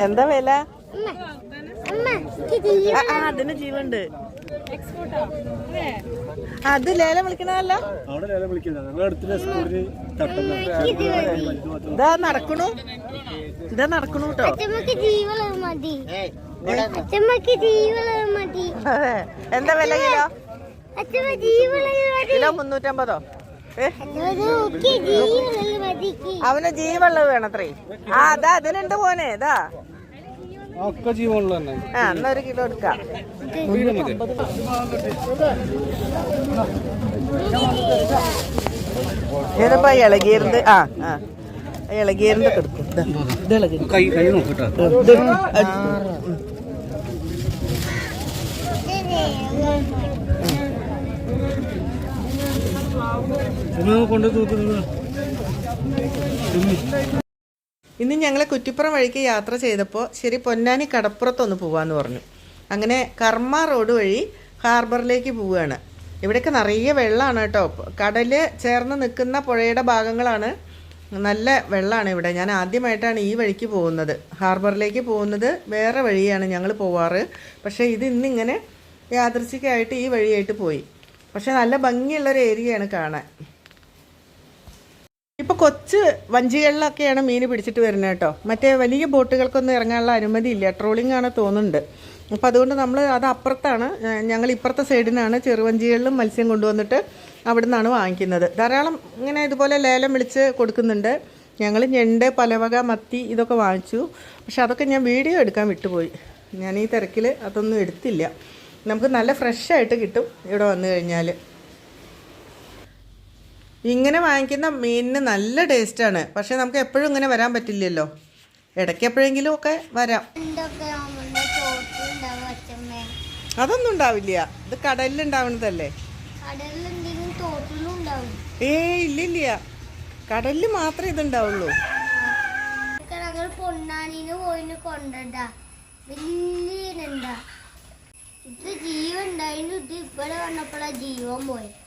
എന്താ വില? അതിന് ജീവുണ്ട്. അത് ലേലം വിളിക്കണല്ലോ. ഇതാ നടക്കണു, ഇതാ നടക്കണു കേട്ടോ. അതെ, എന്താ വില കിലോ? കിലോ 350. അവന് ജീവുള്ളത് വേണത്രേ. അതാ അതിനുണ്ട് പോനെ. ഇതാ എന്നാ 1 കിലോ എടുക്കാം. ഇതിപ്പോ ഇളകിയിരുന്ന് ഇളകിയിരുന്ന് കിടക്കും. ഇന്ന് ഞങ്ങൾ കുറ്റിപ്പുറം വഴിക്ക് യാത്ര ചെയ്തപ്പോൾ ശരി പൊന്നാനി കടപ്പുറത്തൊന്ന് പോവാന്ന് പറഞ്ഞു. അങ്ങനെ കർമ്മ റോഡ് വഴി ഹാർബറിലേക്ക് പോവുകയാണ്. ഇവിടെയൊക്കെ നിറയെ വെള്ളമാണ് കേട്ടോ. കടൽ ചേർന്ന് നിൽക്കുന്ന പുഴയുടെ ഭാഗങ്ങളാണ്. നല്ല വെള്ളമാണ് ഇവിടെ. ഞാൻ ആദ്യമായിട്ടാണ് ഈ വഴിക്ക് പോകുന്നത്. ഹാർബറിലേക്ക് പോകുന്നത് വേറെ വഴിയാണ് ഞങ്ങൾ പോവാറ്. പക്ഷേ ഇത് ഇന്നിങ്ങനെ യാദൃച്ഛികമായിട്ട് ഈ വഴിയായിട്ട് പോയി. പക്ഷെ നല്ല ഭംഗിയുള്ളൊരു ഏരിയയാണ് കാണാൻ. ഇപ്പോൾ കൊച്ചു വഞ്ചികളിലൊക്കെയാണ് മീൻ പിടിച്ചിട്ട് വരുന്നത് കേട്ടോ. മറ്റേ വലിയ ബോട്ടുകൾക്കൊന്നും ഇറങ്ങാനുള്ള അനുമതി ഇല്ല, ട്രോളിംഗ് ആണ് തോന്നുന്നുണ്ട്. അപ്പോൾ അതുകൊണ്ട് നമ്മൾ അത് അപ്പുറത്താണ്, ഞങ്ങൾ ഇപ്പുറത്തെ സൈഡിനാണ് ചെറുവഞ്ചികളിലും മത്സ്യം കൊണ്ടുവന്നിട്ട് അവിടെ നിന്നാണ് വാങ്ങിക്കുന്നത്. ധാരാളം ഇങ്ങനെ ഇതുപോലെ ലേലം വിളിച്ച് കൊടുക്കുന്നുണ്ട്. ഞങ്ങൾ ഞണ്ട്, പലവക, മത്തി ഇതൊക്കെ വാങ്ങിച്ചു. പക്ഷെ അതൊക്കെ ഞാൻ വീഡിയോ എടുക്കാൻ വിട്ടുപോയി. ഞാൻ ഈ തിരക്കിൽ അതൊന്നും എടുത്തില്ല. നമുക്ക് നല്ല ഫ്രഷായിട്ട് കിട്ടും ഇവിടെ വന്നു കഴിഞ്ഞാൽ. ഇങ്ങനെ വാങ്ങിക്കുന്ന മീനിന് നല്ല ടേസ്റ്റാണ്. പക്ഷെ നമുക്ക് എപ്പോഴും ഇങ്ങനെ വരാൻ പറ്റില്ലല്ലോ. ഇടയ്ക്ക് എപ്പോഴെങ്കിലും ഒക്കെ വരാം. അതൊന്നും ഉണ്ടാവില്ല, ഇത് കടലിലുണ്ടാവുന്നതല്ലേ. ഇല്ലില്ല, കടലിൽ മാത്രമേ ഇതുണ്ടാവുള്ളൂ. പൊന്നാനിന്ന് പോയിന് കൊണ്ടാ വലിയ ഇത് ജീവൻ ഉണ്ടായിരുന്നു. ഇത് ഇവിടെ വന്നപ്പോഴാ ജീവൻ പോയത്.